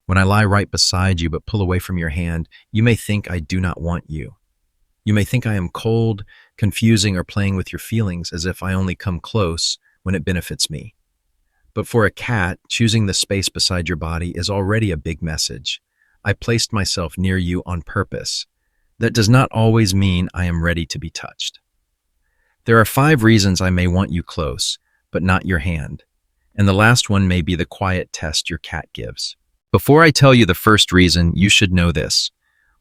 When I lie right beside you but pull away from your hand, you may think I do not want you. You may think I am cold, confusing, or playing with your feelings as if I only come close when it benefits me. But for a cat, choosing the space beside your body is already a big message. I placed myself near you on purpose. That does not always mean I am ready to be touched. There are 5 reasons I may want you close, but not your hand. And the last one may be the quiet test your cat gives. Before I tell you the first reason, you should know this.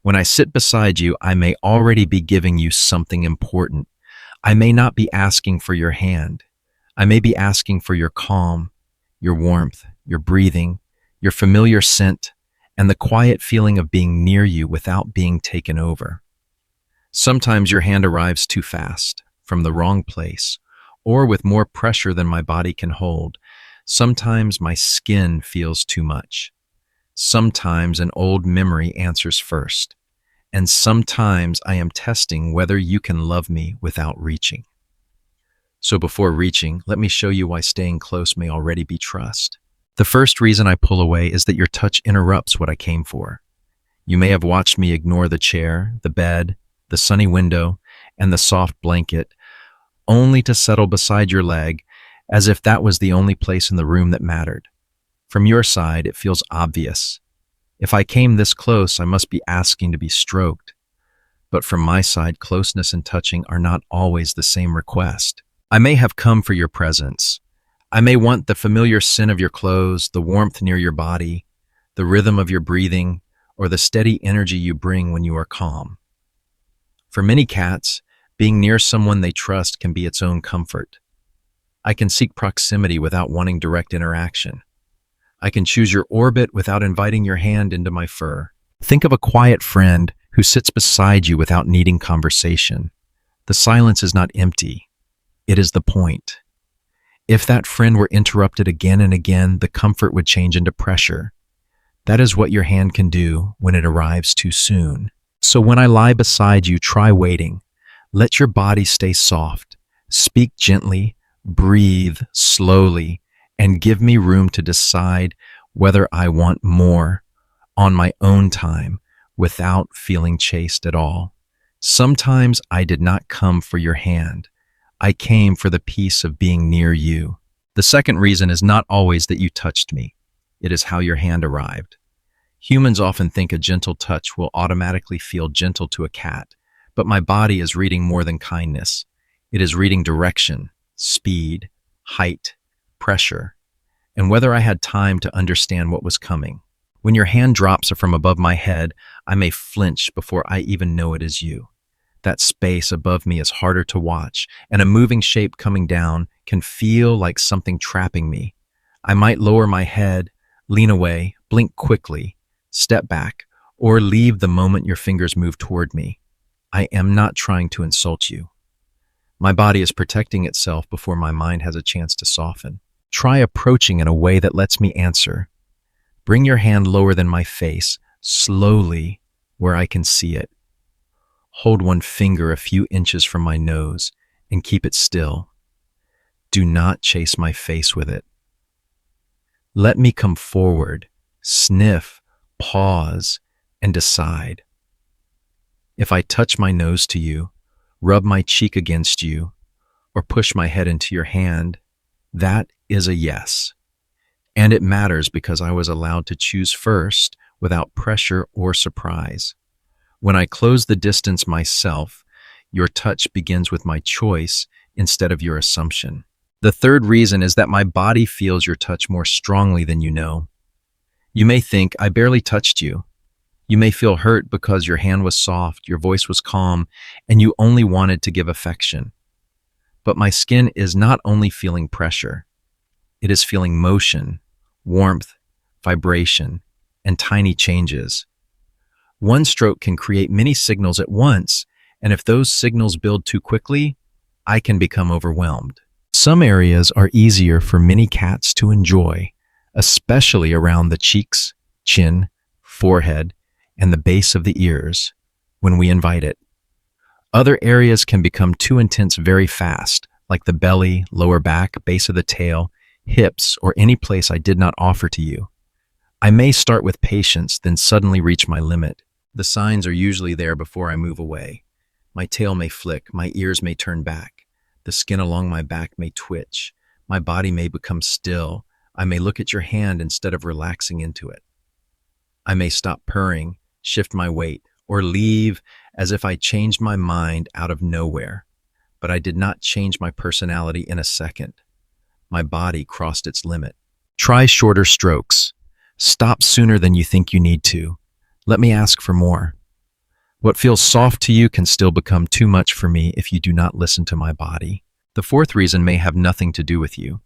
When I sit beside you, I may already be giving you something important. I may not be asking for your hand. I may be asking for your calm, your warmth, your breathing, your familiar scent, and the quiet feeling of being near you without being taken over. Sometimes your hand arrives too fast, from the wrong place, or with more pressure than my body can hold. Sometimes my skin feels too much. Sometimes an old memory answers first. And sometimes I am testing whether you can love me without reaching. So before reaching, let me show you why staying close may already be trust. The first reason I pull away is that your touch interrupts what I came for. You may have watched me ignore the chair, the bed, the sunny window, and the soft blanket, only to settle beside your leg as if that was the only place in the room that mattered. From your side, it feels obvious. If I came this close, I must be asking to be stroked. But from my side, closeness and touching are not always the same request. I may have come for your presence. I may want the familiar scent of your clothes, the warmth near your body, the rhythm of your breathing, or the steady energy you bring when you are calm. For many cats, being near someone they trust can be its own comfort. I can seek proximity without wanting direct interaction. I can choose your orbit without inviting your hand into my fur. Think of a quiet friend who sits beside you without needing conversation. The silence is not empty. It is the point. If that friend were interrupted again and again, the comfort would change into pressure. That is what your hand can do when it arrives too soon. So when I lie beside you, try waiting. Let your body stay soft. Speak gently, breathe slowly, and give me room to decide whether I want more on my own time without feeling chased at all. Sometimes I did not come for your hand. I came for the peace of being near you. The second reason is not always that you touched me. It is how your hand arrived. Humans often think a gentle touch will automatically feel gentle to a cat, but my body is reading more than kindness. It is reading direction, speed, height, pressure, and whether I had time to understand what was coming. When your hand drops from above my head, I may flinch before I even know it is you. That space above me is harder to watch, and a moving shape coming down can feel like something trapping me. I might lower my head, lean away, blink quickly, step back, or leave the moment your fingers move toward me. I am not trying to insult you. My body is protecting itself before my mind has a chance to soften. Try approaching in a way that lets me answer. Bring your hand lower than my face, slowly, where I can see it. Hold one finger a few inches from my nose and keep it still. Do not chase my face with it. Let me come forward, sniff, pause, and decide. If I touch my nose to you, rub my cheek against you, or push my head into your hand, that is a yes. And it matters because I was allowed to choose first without pressure or surprise. When I close the distance myself, your touch begins with my choice instead of your assumption. The third reason is that my body feels your touch more strongly than you know. You may think, I barely touched you. You may feel hurt because your hand was soft, your voice was calm, and you only wanted to give affection. But my skin is not only feeling pressure. It is feeling motion, warmth, vibration, and tiny changes. One stroke can create many signals at once, and if those signals build too quickly, I can become overwhelmed. Some areas are easier for many cats to enjoy, especially around the cheeks, chin, forehead, and the base of the ears when we invite it. Other areas can become too intense very fast, like the belly, lower back, base of the tail, hips, or any place I did not offer to you. I may start with patience, then suddenly reach my limit. The signs are usually there before I move away. My tail may flick, my ears may turn back, the skin along my back may twitch, my body may become still, I may look at your hand instead of relaxing into it. I may stop purring, shift my weight, or leave as if I changed my mind out of nowhere. But I did not change my personality in a second. My body crossed its limit. Try shorter strokes. Stop sooner than you think you need to. Let me ask for more. What feels soft to you can still become too much for me if you do not listen to my body. The fourth reason may have nothing to do with you.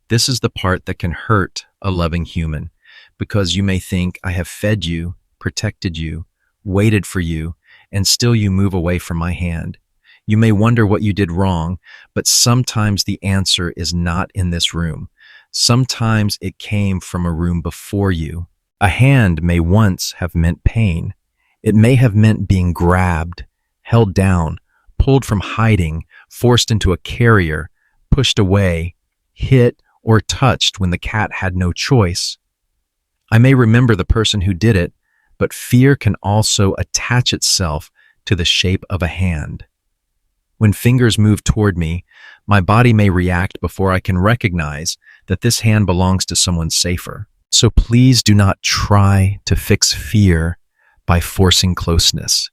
This is the part that can hurt a loving human, because you may think, I have fed you, protected you, waited for you, and still you move away from my hand. You may wonder what you did wrong, but sometimes the answer is not in this room. Sometimes it came from a room before you. A hand may once have meant pain. It may have meant being grabbed, held down, pulled from hiding, forced into a carrier, pushed away, hit, or touched when the cat had no choice. I may remember the person who did it, but fear can also attach itself to the shape of a hand. When fingers move toward me, my body may react before I can recognize that this hand belongs to someone safer. So please do not try to fix fear by forcing closeness.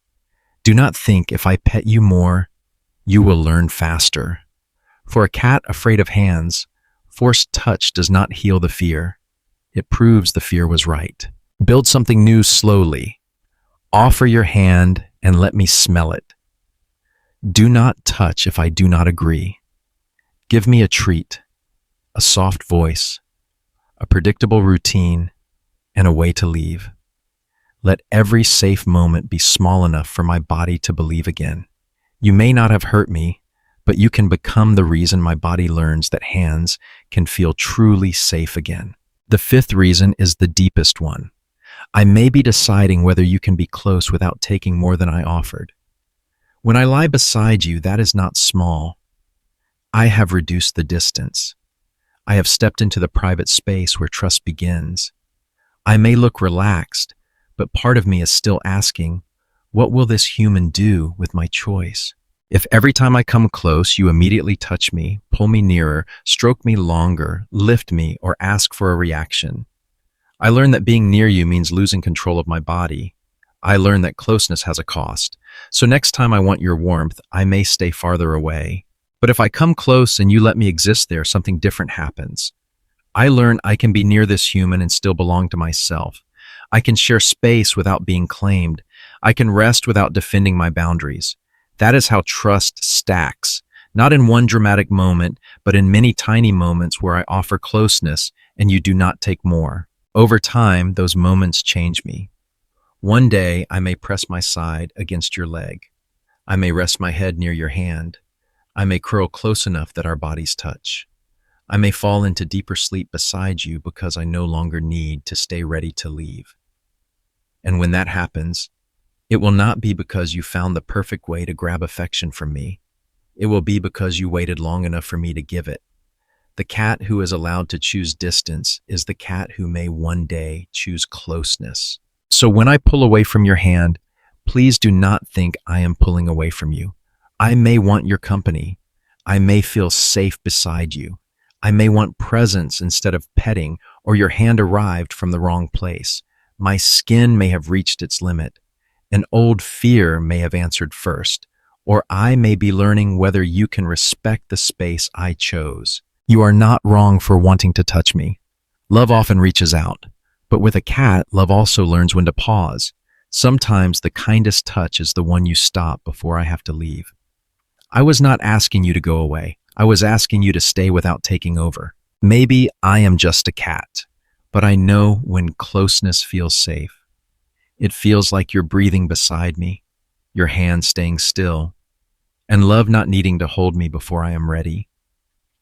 Do not think if I pet you more, you will learn faster. For a cat afraid of hands, forced touch does not heal the fear. It proves the fear was right. Build something new slowly. Offer your hand and let me smell it. Do not touch if I do not agree. Give me a treat, a soft voice, a predictable routine, and a way to leave. Let every safe moment be small enough for my body to believe again. You may not have hurt me, but you can become the reason my body learns that hands can feel truly safe again. The fifth reason is the deepest one. I may be deciding whether you can be close without taking more than I offered. When I lie beside you, that is not small. I have reduced the distance. I have stepped into the private space where trust begins. I may look relaxed, but part of me is still asking, what will this human do with my choice? If every time I come close, you immediately touch me, pull me nearer, stroke me longer, lift me, or ask for a reaction, I learn that being near you means losing control of my body. I learn that closeness has a cost. So next time I want your warmth, I may stay farther away. But if I come close and you let me exist there, something different happens. I learn I can be near this human and still belong to myself. I can share space without being claimed. I can rest without defending my boundaries. That is how trust stacks, not in one dramatic moment, but in many tiny moments where I offer closeness and you do not take more. Over time, those moments change me. One day, I may press my side against your leg. I may rest my head near your hand. I may curl close enough that our bodies touch. I may fall into deeper sleep beside you because I no longer need to stay ready to leave. And when that happens, it will not be because you found the perfect way to grab affection from me. It will be because you waited long enough for me to give it. The cat who is allowed to choose distance is the cat who may one day choose closeness. So when I pull away from your hand, please do not think I am pulling away from you. I may want your company. I may feel safe beside you. I may want presence instead of petting, or your hand arrived from the wrong place. My skin may have reached its limit. An old fear may have answered first, or I may be learning whether you can respect the space I chose. You are not wrong for wanting to touch me. Love often reaches out, but with a cat, love also learns when to pause. Sometimes the kindest touch is the one you stop before I have to leave. I was not asking you to go away. I was asking you to stay without taking over. Maybe I am just a cat, but I know when closeness feels safe. It feels like you're breathing beside me, your hand staying still, and love not needing to hold me before I am ready.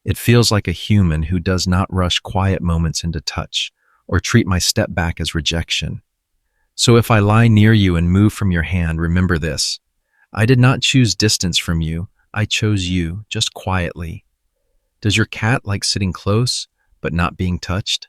It feels like a human who does not rush quiet moments into touch or treat my step back as rejection. So if I lie near you and move from your hand, remember this. I did not choose distance from you. I chose you, just quietly. Does your cat like sitting close, but not being touched?